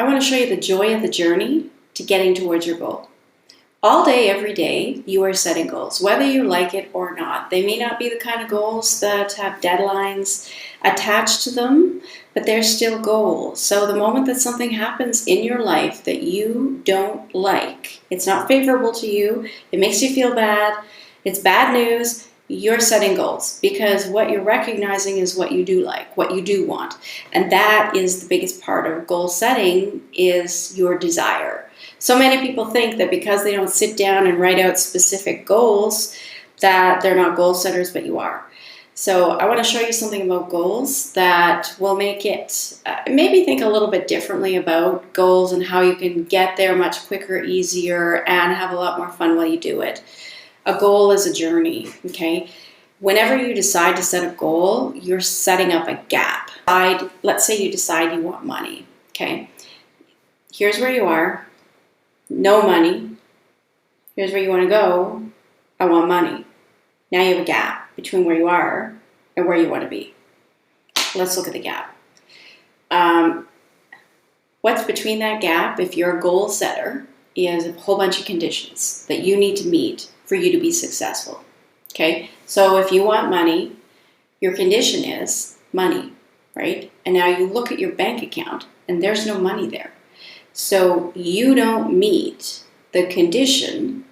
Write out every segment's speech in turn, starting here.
I want to show you the joy of the journey to getting towards your goal. All day, every day, you are setting goals, whether you like it or not. They may not be the kind of goals that have deadlines attached to them, but they're still goals. So the moment that something happens in your life that you don't like, it's not favorable to you, it makes you feel bad, it's bad news, you're setting goals, because what you're recognizing is what you do like, what you do want. And that is the biggest part of goal setting, is your desire. So many people think that because they don't sit down and write out specific goals, that they're not goal setters, but you are. So I want to show you something about goals that will make it maybe think a little bit differently about goals and how you can get there much quicker, easier, and have a lot more fun while you do it. A goal is a journey, okay? Whenever you decide to set a goal, you're setting up a gap. Let's say you decide you want money, okay? Here's where you are. No money. Here's where you want to go. I want money. Now you have a gap between where you are and where you want to be. Let's look at the gap. What's between that gap, if you're a goal setter, is a whole bunch of conditions that you need to meet for you to be successful. Okay? So if you want money, your condition is money, right? And now you look at your bank account and there's no money there. So you don't meet the condition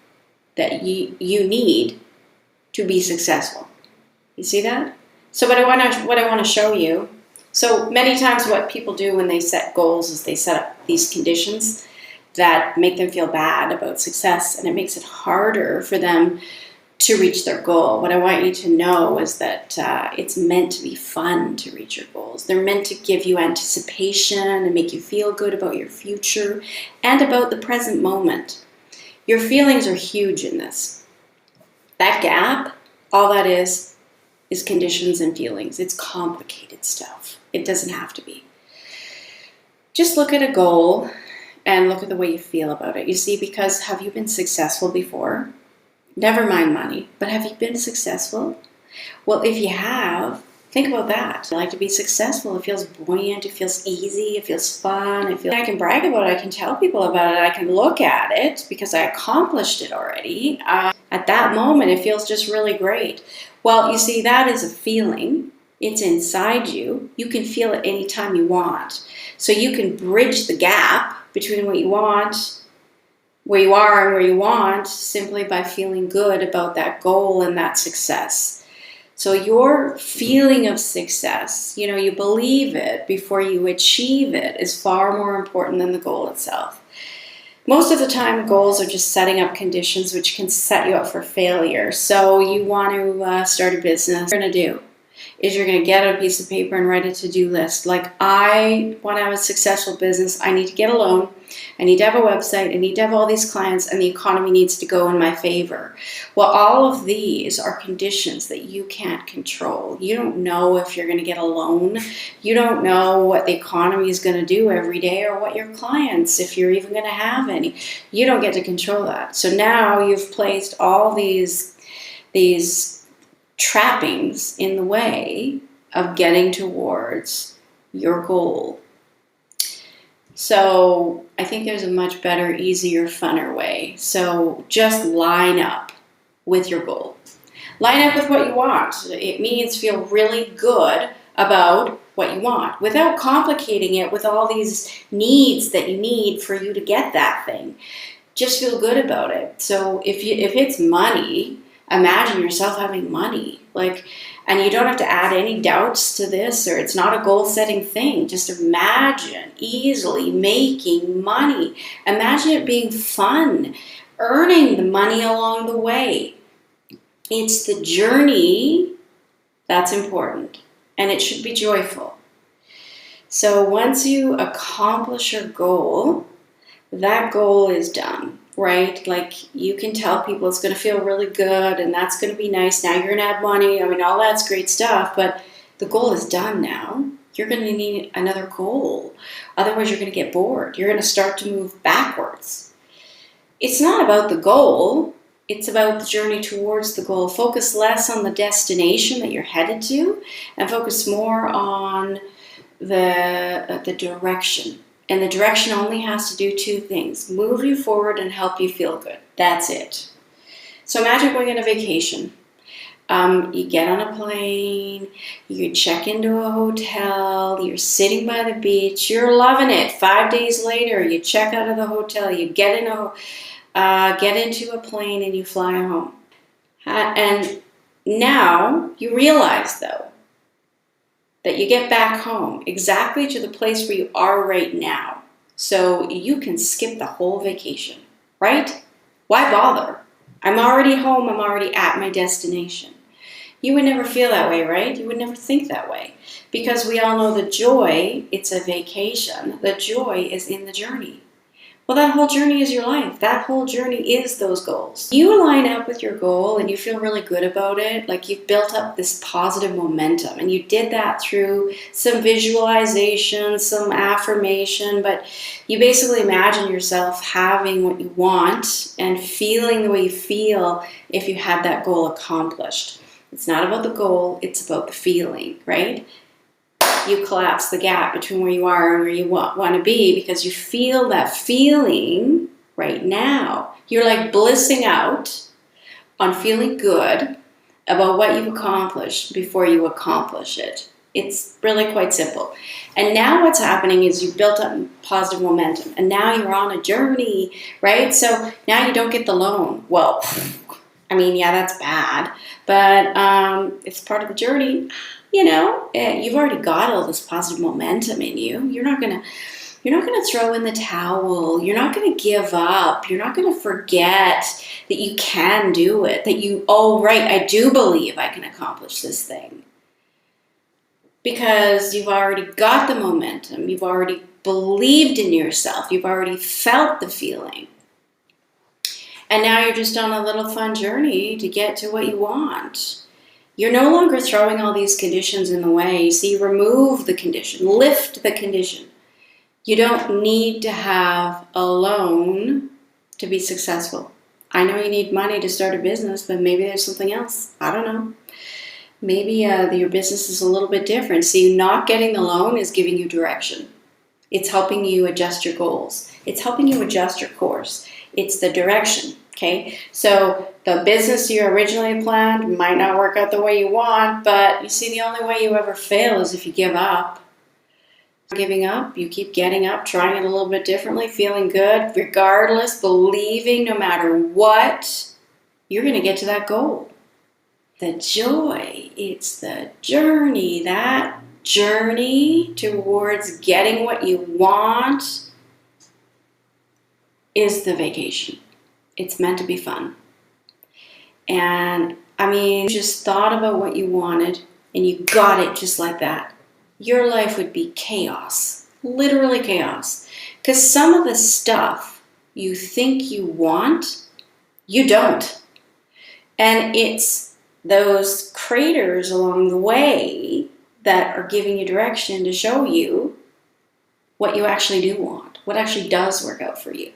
that you need to be successful. You see that? So what I want to show you, so many times what people do when they set goals is they set up these conditions that make them feel bad about success, and it makes it harder for them to reach their goal. What I want you to know is that it's meant to be fun to reach your goals. They're meant to give you anticipation and make you feel good about your future and about the present moment. Your feelings are huge in this. That gap, all that is conditions and feelings. It's complicated stuff. It doesn't have to be. Just look at a goal and look at the way you feel about it. You see, because have you been successful before? Never mind money, but have you been successful? Well, if you have, think about that. I like to be successful. It feels buoyant. It feels easy. It feels fun. I can brag about it. I can tell people about it. I can look at it because I accomplished it already. At that moment, it feels just really great. Well, you see, that is a feeling. It's inside you. You can feel it anytime you want. So you can bridge the gap between what you want, where you are and where you want, simply by feeling good about that goal and that success. So your feeling of success, you believe it before you achieve it, is far more important than the goal itself. Most of the time, goals are just setting up conditions which can set you up for failure. So you want to start a business. What you're going to do is you're going to get a piece of paper and write a to-do list. Like, I want to have a successful business. I need to get a loan. I need to have a website. I need to have all these clients, and the economy needs to go in my favor. Well, all of these are conditions that you can't control. You don't know if you're going to get a loan. You don't know what the economy is going to do every day, or what your clients, if you're even going to have any. You don't get to control that. So now you've placed all these trappings in the way of getting towards your goal. So I think there's a much better, easier, funner way. So just line up with your goal. Line up with what you want. It means feel really good about what you want without complicating it with all these needs that you need for you to get that thing. Just feel good about it. So if it's money, imagine yourself having money, and you don't have to add any doubts to this, or it's not a goal-setting thing. Just imagine easily making money. Imagine it being fun, earning the money along the way. It's the journey that's important, and it should be joyful. So once you accomplish your goal, that goal is done. Right? Like, you can tell people it's going to feel really good and that's going to be nice. Now you're going to have money. All that's great stuff, but the goal is done now. You're going to need another goal. Otherwise, you're going to get bored. You're going to start to move backwards. It's not about the goal. It's about the journey towards the goal. Focus less on the destination that you're headed to and focus more on the direction And the direction only has to do two things: move you forward and help you feel good. That's it. So imagine going on a vacation. You get on a plane, you check into a hotel, you're sitting by the beach, you're loving it. 5 days later, you check out of the hotel, you get into a plane and you fly home. And now you realize, though, that you get back home exactly to the place where you are right now. So you can skip the whole vacation, right? Why bother? I'm already home, I'm already at my destination. You would never feel that way, right? You would never think that way. Because we all know the joy, it's a vacation. The joy is in the journey. Well, that whole journey is your life. That whole journey is those goals. You line up with your goal and you feel really good about it, like you've built up this positive momentum. And you did that through some visualization, some affirmation, but you basically imagine yourself having what you want and feeling the way you feel if you had that goal accomplished. It's not about the goal, it's about the feeling, right? You collapse the gap between where you are and where you want to be because you feel that feeling right now. You're like blissing out on feeling good about what you've accomplished before you accomplish it. It's really quite simple. And now what's happening is you've built up positive momentum and now you're on a journey, right? So now you don't get the loan. Well, I mean, yeah, that's bad, but it's part of the journey. You know, you've already got all this positive momentum in you. You're not gonna throw in the towel. You're not gonna give up. You're not gonna forget that you can do it. Right, I do believe I can accomplish this thing. Because you've already got the momentum. You've already believed in yourself. You've already felt the feeling. And now you're just on a little fun journey to get to what you want. You're no longer throwing all these conditions in the way. So you remove the condition, lift the condition. You don't need to have a loan to be successful. I know you need money to start a business, but maybe there's something else. I don't know. Maybe your business is a little bit different. So you not getting the loan is giving you direction. It's helping you adjust your goals. It's helping you adjust your course. It's the direction. Okay, so the business you originally planned might not work out the way you want, but you see, the only way you ever fail is if you give up. Giving up, you keep getting up, trying it a little bit differently, feeling good, regardless, believing no matter what, you're going to get to that goal. The joy, it's the journey, that journey towards getting what you want is the vacation. It's meant to be fun. And I mean, you just thought about what you wanted and you got it just like that. Your life would be chaos, literally chaos. Because some of the stuff you think you want, you don't. And it's those craters along the way that are giving you direction to show you what you actually do want, what actually does work out for you.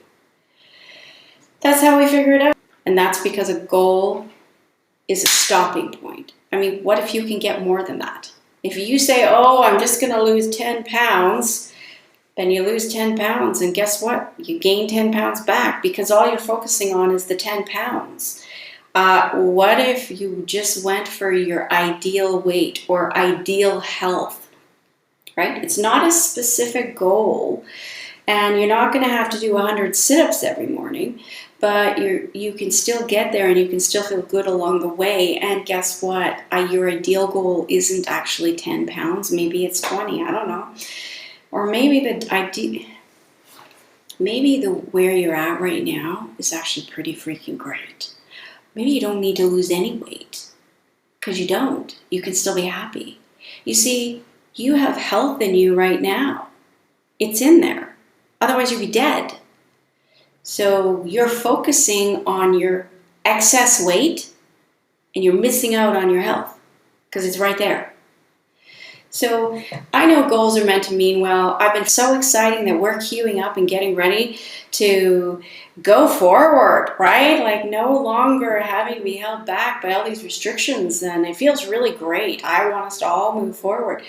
That's how we figure it out. And that's because a goal is a stopping point. I mean, what if you can get more than that? If you say, oh, I'm just going to lose 10 pounds, then you lose 10 pounds. And guess what? You gain 10 pounds back because all you're focusing on is the 10 pounds. What if you just went for your ideal weight or ideal health, right? It's not a specific goal. And you're not going to have to do 100 sit-ups every morning, but you can still get there and you can still feel good along the way. And guess what? Your ideal goal isn't actually 10 pounds. Maybe it's 20. I don't know. Or maybe where you're at right now is actually pretty freaking great. Maybe you don't need to lose any weight because you don't. You can still be happy. You see, you have health in you right now. It's in there. Otherwise, you'd be dead. So you're focusing on your excess weight and you're missing out on your health because it's right there. So I know goals are meant to mean well. I've been so exciting that we're queuing up and getting ready to go forward, right? Like no longer having to be held back by all these restrictions, and it feels really great. I want us to all move forward.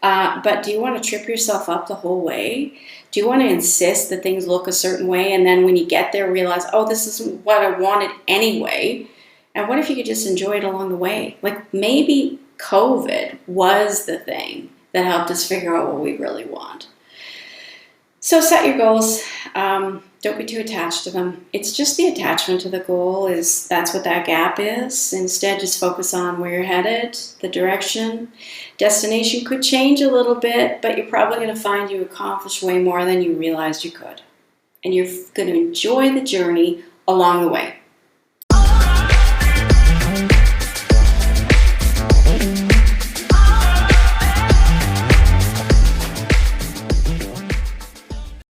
But do you want to trip yourself up the whole way? Do you want to insist that things look a certain way, and then when you get there realize, oh, this isn't what I wanted anyway? And what if you could just enjoy it along the way? Like maybe COVID was the thing that helped us figure out what we really want. So set your goals. Don't be too attached to them. It's just the attachment to the goal that's what that gap is. Instead, just focus on where you're headed, the direction. Destination could change a little bit, but you're probably going to find you accomplished way more than you realized you could. And you're going to enjoy the journey along the way.